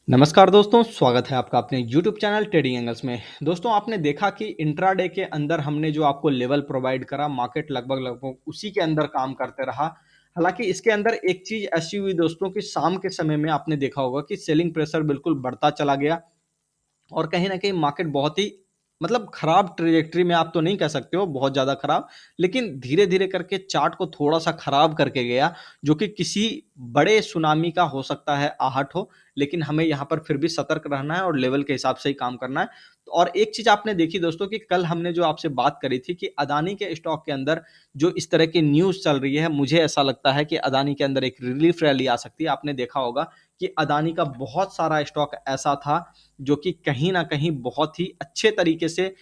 नमस्कार दोस्तों, स्वागत है आपका अपने YouTube चैनल ट्रेडिंग एंगल्स में। दोस्तों आपने देखा कि इंट्राडे के अंदर हमने जो आपको लेवल प्रोवाइड करा, मार्केट लगभग उसी के अंदर काम करते रहा। हालाँकि इसके अंदर एक चीज़ ऐसी हुई दोस्तों कि शाम के समय में आपने देखा होगा कि सेलिंग प्रेशर बिल्कुल बढ़ता चला गया और कहीं न कहीं मार्केट बहुत ही मतलब खराब ट्रैजेक्टरी में आप तो नहीं कह सकते हो, बहुत ज़्यादा खराब, लेकिन धीरे-धीरे करके चार्ट को थोड़ा-सा खराब करके गया, जो कि किसी बड़े सुनामी का हो सकता है आहट हो, लेकिन हमें यहाँ पर फिर भी सतर्क रहना है और लेवल के हिसाब से ही काम करना है। और एक चीज़ आपने देखी दोस्तों कि कल हमने जो आपसे बात करी थी कि अदानी के स्टॉक के अंदर जो इस तरह की न्यूज़ चल रही है, मुझे ऐसा लगता है कि अदानी के अंदर एक रिलीफ रैली आ सकती है। आपने देखा होगा कि अदानी का बहुत सारा स्टॉक ऐसा था जो कि कहीं न कहीं बहुत ही अच्छे तरीके से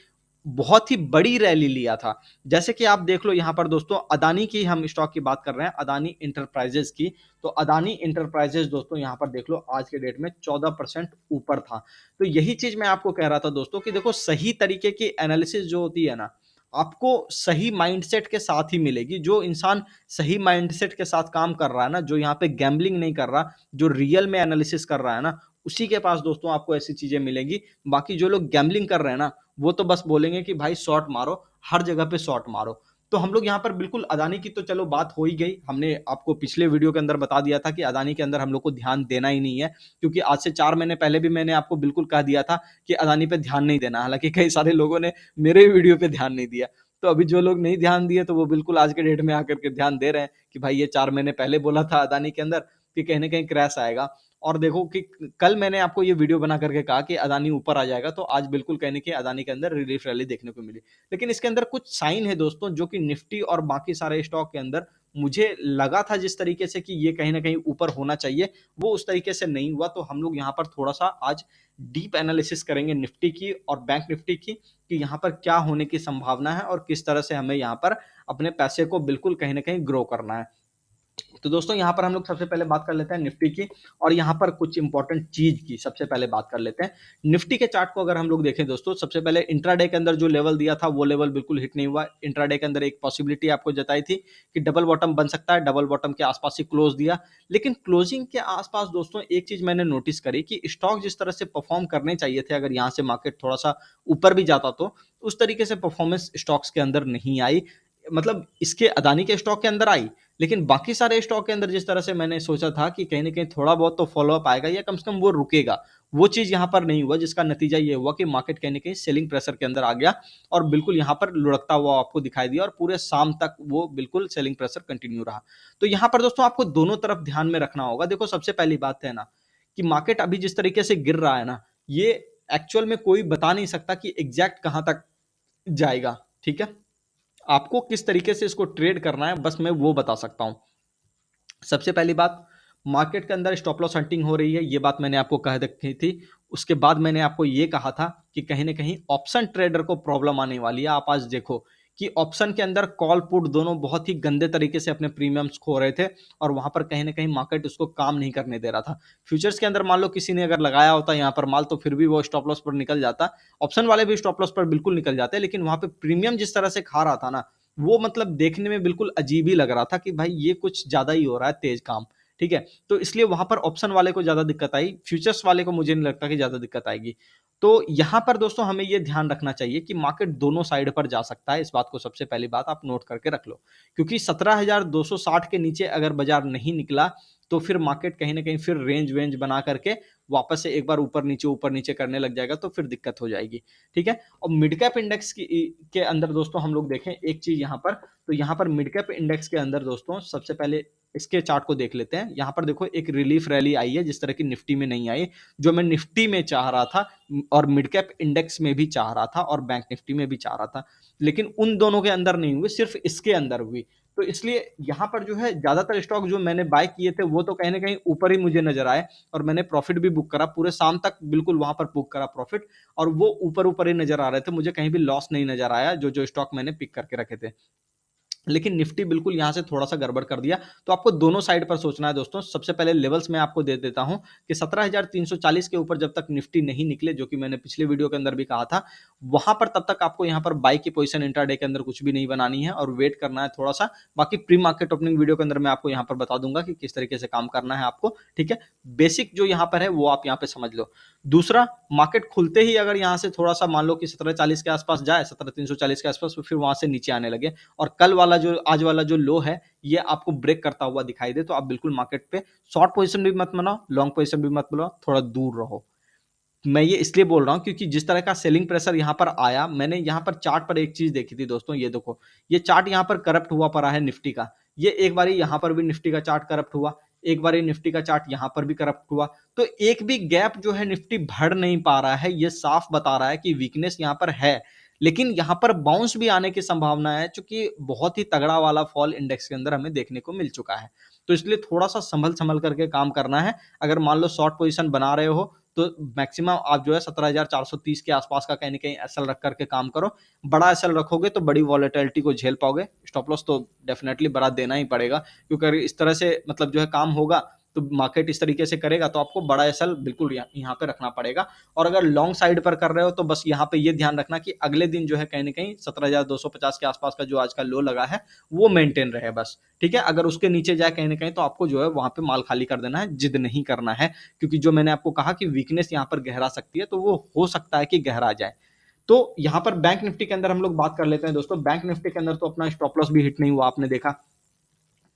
बहुत ही बड़ी रैली लिया था। जैसे कि आप देख लो यहाँ पर दोस्तों अदानी की हम स्टॉक की बात कर रहे हैं, अदानी एंटरप्राइज़ेज़ की। तो अदानी एंटरप्राइज़ेज़ दोस्तों यहाँ पर देख लो आज के डेट में 14% ऊपर था। तो यही चीज़ मैं आपको कह रहा था दोस्तों कि देखो सही तरीके की एनालिसिस जो होती है ना, आपको सही माइंडसेट के साथ ही मिलेगी। जो इंसान सही माइंडसेट के साथ काम कर रहा है ना, जो यहाँ पे गैम्बलिंग नहीं कर रहा, जो रियल में एनालिसिस कर रहा है ना, उसी के पास दोस्तों आपको ऐसी चीज़ें मिलेंगी। बाकी जो लोग गैम्बलिंग कर रहे हैं ना, वो तो बस बोलेंगे कि भाई शॉट मारो, हर जगह पे शॉट मारो। तो हम लोग यहाँ पर बिल्कुल अदानी की तो चलो बात हो ही गई। हमने आपको पिछले वीडियो के अंदर बता दिया था कि अदानी के अंदर हम लोग को ध्यान देना ही नहीं है, क्योंकि आज से 4 महीने पहले भी मैंने आपको बिल्कुल कह दिया था कि अदानी पे ध्यान नहीं देना। हालाँकि कई सारे लोगों ने मेरे वीडियो पे ध्यान नहीं दिया। तो अभी जो लोग नहीं ध्यान दिए तो वो बिल्कुल आज के डेट में आकर के ध्यान दे रहे हैं कि भाई ये 4 महीने पहले बोला था अदानी के अंदर कि कहीं न कहीं क्रैश आएगा। और देखो कि कल मैंने आपको ये वीडियो बना करके कहा कि अदानी ऊपर आ जाएगा, तो आज बिल्कुल कहीं न कहीं अदानी के अंदर रिलीफ रैली देखने को मिली। लेकिन इसके अंदर कुछ साइन है दोस्तों जो कि निफ्टी और बाकी सारे स्टॉक के अंदर मुझे लगा था जिस तरीके से कि ये कहीं न कहीं ऊपर होना चाहिए, वो उस तरीके से नहीं हुआ। तो हम लोग यहाँ पर थोड़ा-सा आज डीप एनालिसिस करेंगे निफ्टी की और बैंक निफ्टी की कि यहाँ पर क्या होने की संभावना है और किस तरह से हमें यहाँ पर अपने पैसे को बिल्कुल कहीं न कहीं ग्रो करना है। तो दोस्तों यहाँ पर हम लोग सबसे पहले बात कर लेते हैं निफ्टी की और यहाँ पर कुछ इंपॉर्टेंट चीज़ की सबसे पहले बात कर लेते हैं। निफ्टी के चार्ट को अगर हम लोग देखें दोस्तों, सबसे पहले इंट्राडे के अंदर जो लेवल दिया था वो लेवल बिल्कुल हिट नहीं हुआ। इंट्राडे के अंदर एक पॉसिबिलिटी आपको जताई थी कि डबल बॉटम बन सकता है, डबल बॉटम के आसपास ही क्लोज दिया। लेकिन क्लोजिंग के आसपास दोस्तों एक चीज़ मैंने नोटिस करी कि स्टॉक जिस तरह से परफॉर्म करने चाहिए थे, अगर यहाँ से मार्केट थोड़ा-सा ऊपर भी जाता तो उस तरीके से परफॉर्मेंस स्टॉक्स के अंदर नहीं आई। मतलब इसके अदानी के स्टॉक के अंदर आई, लेकिन बाकी सारे स्टॉक के अंदर जिस तरह से मैंने सोचा था कि कहीं न कहीं थोड़ा बहुत तो फ़ॉलो-अप आएगा या कम से कम वो रुकेगा, वो चीज़ यहाँ पर नहीं हुआ, जिसका नतीजा ये हुआ कि मार्केट कहीं न कहीं सेलिंग प्रेशर के अंदर आ गया और बिल्कुल यहाँ पर लुढ़कता हुआ आपको दिखाई दिया और पूरे शाम तक वो बिल्कुल सेलिंग प्रेशर कंटिन्यू रहा। तो यहाँ पर दोस्तों आपको दोनों तरफ ध्यान में रखना होगा। देखो सबसे पहली बात है ना, कि मार्केट अभी जिस तरीके से गिर रहा है ना, ये एक्चुअल में कोई बता नहीं सकता कि एग्ज़ैक्ट कहाँ तक जाएगा, ठीक है? आपको किस तरीके से इसको ट्रेड करना है, बस मैं वो बता सकता हूँ। सबसे पहली बात, मार्केट के अंदर स्टॉप लॉस हंटिंग हो रही है, ये बात मैंने आपको कह रखी थी। उसके बाद मैंने आपको ये कहा था कि कहीं न कहीं ऑप्शन ट्रेडर को प्रॉब्लम आने वाली है। आप आज देखो कि ऑप्शन के अंदर कॉल पुट दोनों बहुत ही गंदे तरीके से अपने प्रीमियम्स खो रहे थे और वहाँ पर कहीं न कहीं मार्केट उसको काम नहीं करने दे रहा था। फ्यूचर्स के अंदर मान लो किसी ने अगर लगाया होता यहाँ पर माल, तो फिर भी वो स्टॉप लॉस पर निकल जाता। ऑप्शन वाले भी स्टॉप लॉस पर बिल्कुल निकल जाते, लेकिन वहाँ पे प्रीमियम जिस तरह से खा रहा था ना, वो मतलब देखने में बिल्कुल अजीब ही लग रहा था कि भाई ये कुछ ज़्यादा ही हो रहा है तेज़ काम, ठीक है? तो इसलिए वहाँ पर ऑप्शन वाले को ज़्यादा दिक्कत आई, फ्यूचर्स वाले को मुझे नहीं लगता कि ज़्यादा दिक्कत आएगी। तो यहाँ पर दोस्तों हमें ये ध्यान रखना चाहिए कि मार्केट दोनों साइड पर जा सकता है, इस बात को सबसे पहली बात आप नोट करके रख लो। क्योंकि 17,260 के नीचे अगर बाज़ार नहीं निकला, तो फिर मार्केट कहीं न कहीं फिर रेंज-वेंज बना करके वापस से एक बार ऊपर नीचे करने लग जाएगा, तो फिर दिक्कत हो जाएगी, ठीक है? और मिड कैप इंडेक्स के अंदर दोस्तों हम लोग देखें एक चीज़ यहाँ पर, तो यहाँ पर मिड कैप इंडेक्स के अंदर दोस्तों सबसे पहले इसके चार्ट को देख लेते हैं। यहाँ पर देखो एक रिलीफ रैली आई है जिस तरह की निफ्टी में नहीं आई, जो मैं निफ्टी में चाह रहा था और मिड कैप इंडेक्स में भी चाह रहा था और बैंक निफ्टी में भी चाह रहा था। लेकिन उन दोनों के अंदर नहीं हुई, सिर्फ़ इसके अंदर हुई। तो इसलिए यहाँ पर जो है ज़्यादातर स्टॉक जो मैंने बाय किए थे वो तो कहीं न कहीं ऊपर ही मुझे नज़र आए और मैंने प्रॉफ़िट भी बुक करा, पूरे शाम तक बिल्कुल वहाँ पर बुक करा प्रॉफ़िट और वो ऊपर-ऊपर ही नज़र आ रहे थे। मुझे कहीं भी लॉस नहीं नज़र आया जो-जो स्टॉक मैंने पिक करके रखे थे। लेकिन निफ्टी बिल्कुल यहाँ से थोड़ा-सा गड़बड़ कर दिया। तो आपको दोनों साइड पर सोचना है दोस्तों। सबसे पहले लेवल्स मैं आपको दे देता हूँ कि 17,340 के ऊपर जब तक निफ्टी नहीं निकले, जो कि मैंने पिछले वीडियो के अंदर भी कहा था, वहाँ पर तब तक आपको यहाँ पर बाय की पोज़ीशन इंट्राडे के अंदर कुछ भी नहीं बनानी है और वेट करना है थोड़ा-सा। बाकी प्री मार्केट ओपनिंग वीडियो के अंदर मैं आपको यहाँ पर बता दूँगा कि किस तरीके से काम करना है आपको, ठीक है? बेसिक जो यहाँ पर है वो आप यहाँ पे समझ लो। दूसरा, मार्केट खुलते ही अगर यहाँ से थोड़ा-सा मान लो कि 1740 के आस-पास जाए, 17,340 के आस-पास, तो फिर वहाँ से नीचे आने लगे और कल वाला जो आज वाला जो लो है, ये आपको ब्रेक करता हुआ दिखाई दे, तो आप बिल्कुल मार्केट पे शॉर्ट पोज़ीशन भी मत बनाओ, लॉन्ग पोज़ीशन भी मत बनाओ, थोड़ा दूर रहो। मैं ये इसलिए बोल रहा हूँ क्योंकि जिस तरह का सेलिंग प्रेशर यहाँ पर आया, मैंने यहाँ पर चार्ट पर एक चीज़ देखी थी दोस्तों, ये देखो, ये चार्ट यहाँ पर करप्ट हुआ पड़ा है निफ्टी का। ये एक बारी यहाँ पर भी निफ्टी का चार्ट करप्ट हुआ, एक बारी निफ्टी का चार्ट यहाँ पर भी करप्ट हुआ। तो एक भी गैप जो है निफ्टी भर नहीं पा रहा है, ये साफ बता रहा है कि वीकनेस यहाँ पर है। लेकिन यहाँ पर बाउंस भी आने की संभावना है, चूँकि बहुत ही तगड़ा वाला फॉल इंडेक्स के अंदर हमें देखने को मिल चुका है। तो इसलिए थोड़ा-सा संभल-संभल करके काम करना है। अगर मान लो शॉर्ट पोज़ीशन बना रहे हो, तो मैक्सिमम आप जो है 17,430 के आसपास का कहीं न कहीं एसएल रख कर के काम करो। बड़ा एसएल रखोगे तो बड़ी वॉलेटिलिटी को झेल पाओगे। स्टॉप लॉस तो डेफिनिटली बड़ा देना ही पड़ेगा, क्योंकि अगर इस तरह से मतलब जो है काम होगा, तो मार्केट इस तरीके से करेगा, तो आपको बड़ा एसएल बिल्कुल यहाँ पे रखना पड़ेगा। और अगर लॉन्ग साइड पर कर रहे हो, तो बस यहाँ पे ये ध्यान रखना कि अगले दिन जो है कहीं न कहीं 17,250 के आसपास का जो आज का लो लगा है, वो मेंटेन रहे बस, ठीक है? अगर उसके नीचे जाए कहीं न कहीं, तो आपको जो है वहाँ पे माल खाली कर देना है, जिद नहीं करना है। क्योंकि जो मैंने आपको कहा कि वीकनेस यहाँ पर गहरा सकती है, तो वो हो सकता है कि गहरा जाए। तो यहाँ पर बैंक निफ्टी के अंदर हम लोग बात कर लेते हैं दोस्तों। बैंक निफ्टी के अंदर तो अपना स्टॉप लॉस भी हिट नहीं हुआ, आपने देखा।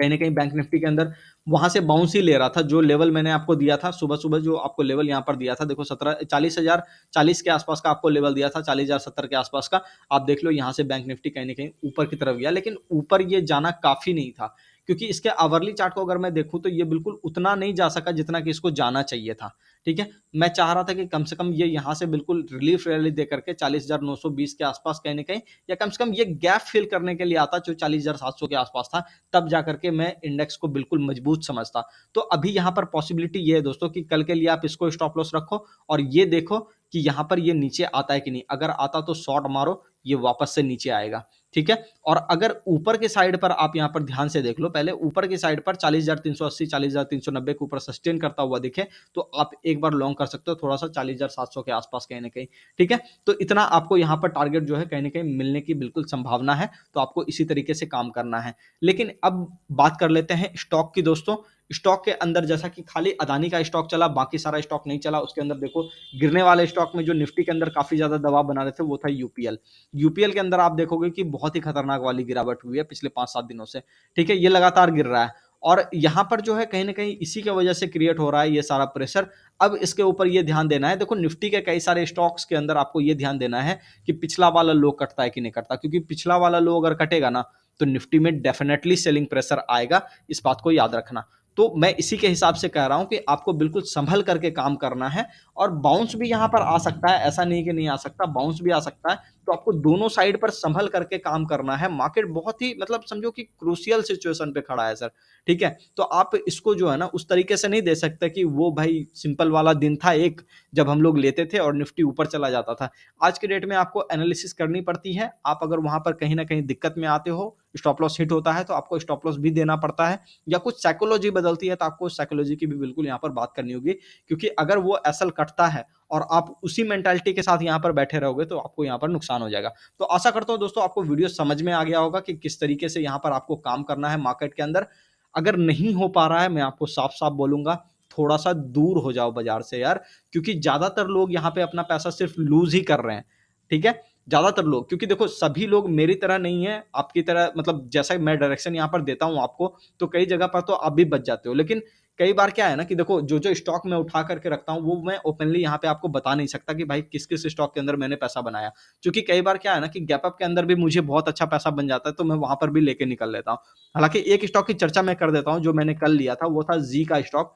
कहीं न कहीं बैंक निफ्टी के अंदर वहाँ से बाउंस ही ले रहा था। जो लेवल मैंने आपको दिया था, सुबह-सुबह जो आपको लेवल यहाँ पर दिया था, देखो 40,040 के आसपास का आपको लेवल दिया था, 40,070 के आसपास का। आप देख लो यहाँ से बैंक निफ्टी कहीं न कहीं ऊपर की तरफ गया, लेकिन ऊपर ये जाना काफ़ी नहीं था। क्योंकि इसके आवरली चार्ट को अगर मैं देखूँ, तो ये बिल्कुल उतना नहीं जा सका जितना कि इसको जाना चाहिए था, ठीक है? मैं चाह रहा था कि कम से कम ये यहाँ से बिल्कुल रिलीफ रैली दे करके 40,920 के आसपास कहीं न कहीं, या कम से कम ये गैप फिल करने के लिए आता, जो 40,700 के आसपास था, तब जाकर के मैं इंडेक्स को बिल्कुल मजबूत समझता। तो अभी यहाँ पर पॉसिबिलिटी ये है दोस्तों कि कल के लिए आप इसको स्टॉप लॉस रखो और ये देखो कि यहाँ पर ये नीचे आता है कि नहीं। अगर आता तो शॉर्ट मारो, ये वापस से नीचे आएगा, ठीक है? और अगर ऊपर के साइड पर आप यहाँ पर ध्यान से देख लो, पहले ऊपर की साइड पर 40,380, 40,390 के ऊपर सस्टेन करता हुआ दिखे, तो आप एक बार लॉन्ग कर सकते हो थोड़ा-सा 40,700 के आसपास कहीं न कहीं, ठीक है? तो इतना आपको यहाँ पर टारगेट जो है कहीं न कहीं मिलने की बिल्कुल संभावना है, तो आपको इसी तरीके से काम करना है। लेकिन अब बात कर लेते हैं स्टॉक की दोस्तों। स्टॉक के अंदर जैसा कि खाली अदानी का स्टॉक चला, बाकी सारा स्टॉक नहीं चला। उसके अंदर देखो, गिरने वाले स्टॉक में जो निफ्टी के अंदर काफ़ी ज़्यादा दबाव बना रहे थे, वो था यूपीएल। यूपीएल के अंदर आप देखोगे कि बहुत ही खतरनाक वाली गिरावट हुई है पिछले 5-7 दिनों से, ठीक है? ये लगातार गिर रहा है और यहाँ पर जो है कहीं न कहीं इसी की वजह से क्रिएट हो रहा है ये सारा प्रेशर। अब इसके ऊपर ये ध्यान देना है, देखो निफ्टी के कई सारे स्टॉक्स के अंदर आपको ये ध्यान देना है कि पिछला वाला लो कटता है कि नहीं कटता, क्योंकि पिछला वाला लो अगर कटेगा ना, तो निफ्टी में डेफिनिटली सेलिंग प्रेशर आएगा, इस बात को याद रखना। तो मैं इसी के हिसाब से कह रहा हूँ कि आपको बिल्कुल सँभल करके काम करना है और बाउंस भी यहाँ पर आ सकता है, ऐसा नहीं कि नहीं आ सकता, बाउंस भी आ सकता है। तो आपको दोनों साइड पर सँभल करके काम करना है। मार्केट बहुत ही मतलब समझो कि क्रूशियल सिचुएशन पे खड़ा है सर, ठीक है? तो आप इसको जो है ना उस तरीके से नहीं दे सकते कि वो भाई सिंपल वाला दिन था एक, जब हम लोग लेते थे और निफ्टी ऊपर चला जाता था। आज के डेट में आपको एनालिसिस करनी पड़ती है। आप अगर वहाँ पर कहीं न कहीं दिक्कत में आते हो, स्टॉप लॉस हिट होता है, तो आपको स्टॉप लॉस भी देना पड़ता है, या कुछ साइकोलॉजी बदलती है, तो आपको साइकोलॉजी की भी बिल्कुल यहाँ पर बात करनी होगी। क्योंकि अगर वो एसएल कटता है और आप उसी मेंटालिटी के साथ यहाँ पर बैठे रहोगे, तो आपको यहाँ पर नुकसान हो जाएगा। तो आशा करता हूँ दोस्तों आपको वीडियो समझ में आ गया होगा कि किस तरीके से यहाँ पर आपको काम करना है मार्केट के अंदर। अगर नहीं हो पा रहा है, मैं आपको साफ-साफ बोलूँगा, थोड़ा-सा दूर हो जाओ बाज़ार से यार, क्योंकि ज़्यादातर लोग यहाँ पे अपना पैसा सिर्फ़ लूज़ ही कर रहे हैं, ठीक है? ज़्यादातर लोग, क्योंकि देखो सभी लोग मेरी तरह नहीं है, आपकी तरह मतलब जैसा मैं डायरेक्शन यहाँ पर देता हूँ आपको, तो कई जगह पर तो आप भी बच जाते हो। लेकिन कई बार क्या है ना कि देखो जो-जो स्टॉक मैं उठा करके रखता हूँ, वो मैं ओपनली यहाँ पे आपको बता नहीं सकता कि भाई किस-किस स्टॉक के अंदर मैंने पैसा बनाया। क्योंकि कई बार क्या है ना कि गैप अप के अंदर भी मुझे बहुत अच्छा पैसा बन जाता है, तो मैं वहाँ पर भी लेके निकल लेता हूँ। हालाँकि एक स्टॉक की चर्चा मैं कर देता हूँ, जो मैंने कल लिया था, वो था ज़ी का स्टॉक।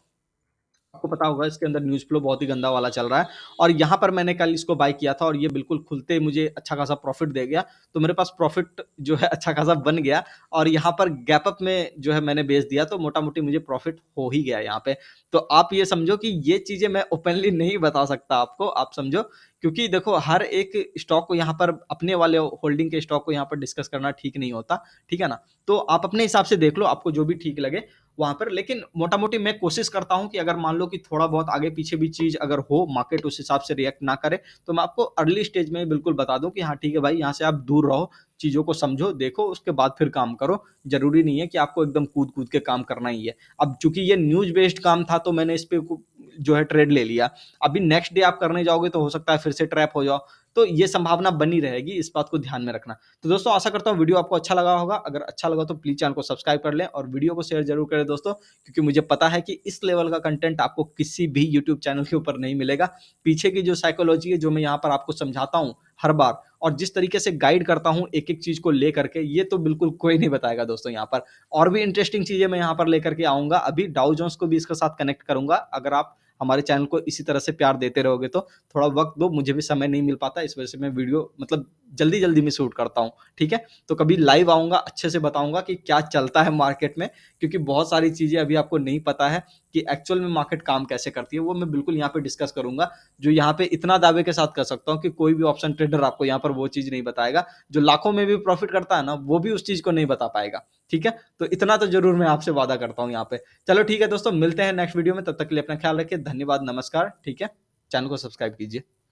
आपको पता होगा इसके अंदर न्यूज़ फ्लो बहुत ही गंदा वाला चल रहा है और यहाँ पर मैंने कल इसको बाय किया था और ये बिल्कुल खुलते मुझे अच्छा खासा प्रॉफ़िट दे गया। तो मेरे पास प्रॉफ़िट जो है अच्छा खासा बन गया और यहाँ पर गैप अप में जो है मैंने बेच दिया तो मोटा-मोटी मुझे प्रॉफ़िट हो ही गया यहाँ पे। तो आप ये समझो कि ये चीज़ें मैं ओपनली नहीं बता सकता आपको, आप समझो क्योंकि देखो हर एक स्टॉक को यहाँ पर अपने वाले होल्डिंग के स्टॉक को यहाँ पर डिस्कस करना ठीक नहीं होता, ठीक है ना? तो आप अपने हिसाब से देख लो, आपको जो भी ठीक लगे वहाँ पर, लेकिन मोटा-मोटी मैं कोशिश करता हूँ कि अगर मान लो कि थोड़ा बहुत आगे-पीछे भी चीज़ अगर हो, मार्केट उस हिसाब से रिएक्ट ना करे, तो मैं आपको अर्ली स्टेज में ही बिल्कुल बता दूँ कि हाँ, ठीक है भाई, यहाँ से आप दूर रहो, चीज़ों को समझो, देखो, उसके बाद फिर काम करो। ज़रूरी नहीं है कि आपको एकदम कूद-कूद के काम करना ही है। अब चूँकि ये न्यूज़ बेस्ड काम था, तो मैंने इस पे को जो है ट्रेड ले लिया। अभी नेक्स्ट डे आप करने जाओगे, तो हो सकता है फिर से ट्रैप हो जाओ। तो ये संभावना बनी रहेगी, इस बात को ध्यान में रखना। तो दोस्तों आशा करता हूँ वीडियो आपको अच्छा लगा होगा। अगर अच्छा लगा तो प्लीज़ चैनल को सब्सक्राइब कर लें और वीडियो को शेयर ज़रूर करें दोस्तों, क्योंकि मुझे पता है कि इस लेवल का कंटेंट आपको किसी भी यूट्यूब चैनल के ऊपर नहीं मिलेगा। पीछे की जो साइकोलॉजी है, जो मैं यहाँ पर आपको समझाता हूँ हर बार और जिस तरीके से गाइड करता हूँ एक-एक चीज़ को लेकर के, ये तो बिल्कुल कोई नहीं बताएगा दोस्तों यहाँ पर। और भी इंटरेस्टिंग चीज़ें मैं यहाँ पर लेकर के आऊँगा। अभी डाउ जोन्स को भी इसके साथ कनेक्ट करूँगा। अगर आप हमारे चैनल को इसी तरह से प्यार देते रहोगे तो थोड़ा वक़्त दो, मुझे भी समय नहीं मिल पाता, इस वजह से मैं वीडियो मतलब जल्दी-जल्दी में शूट करता हूँ, ठीक है? तो कभी लाइव आऊँगा, अच्छे से बताऊँगा कि क्या चलता है मार्केट में, क्योंकि बहुत सारी चीज़ें अभी आपको नहीं पता है कि एक्चुअल में मार्केट काम कैसे करती है, वो मैं बिल्कुल यहाँ पे डिस्कस करूँगा। जो यहाँ पे इतना दावे के साथ कर सकता हूँ कि कोई भी ऑप्शन ट्रेडर आपको यहाँ पर वो चीज़ नहीं बताएगा। जो लाखों में भी प्रॉफ़िट करता है ना, वो भी उस चीज़ को नहीं बता पाएगा, ठीक है? तो इतना तो ज़रूर मैं आपसे वादा करता हूँ यहाँ पे। चलो ठीक है दोस्तों, मिलते हैं नेक्स्ट वीडियो में, तब तक के लिए अपना ख्याल रखिए। धन्यवाद, नमस्कार, ठीक है? चैनल को सब्सक्राइब कीजिए।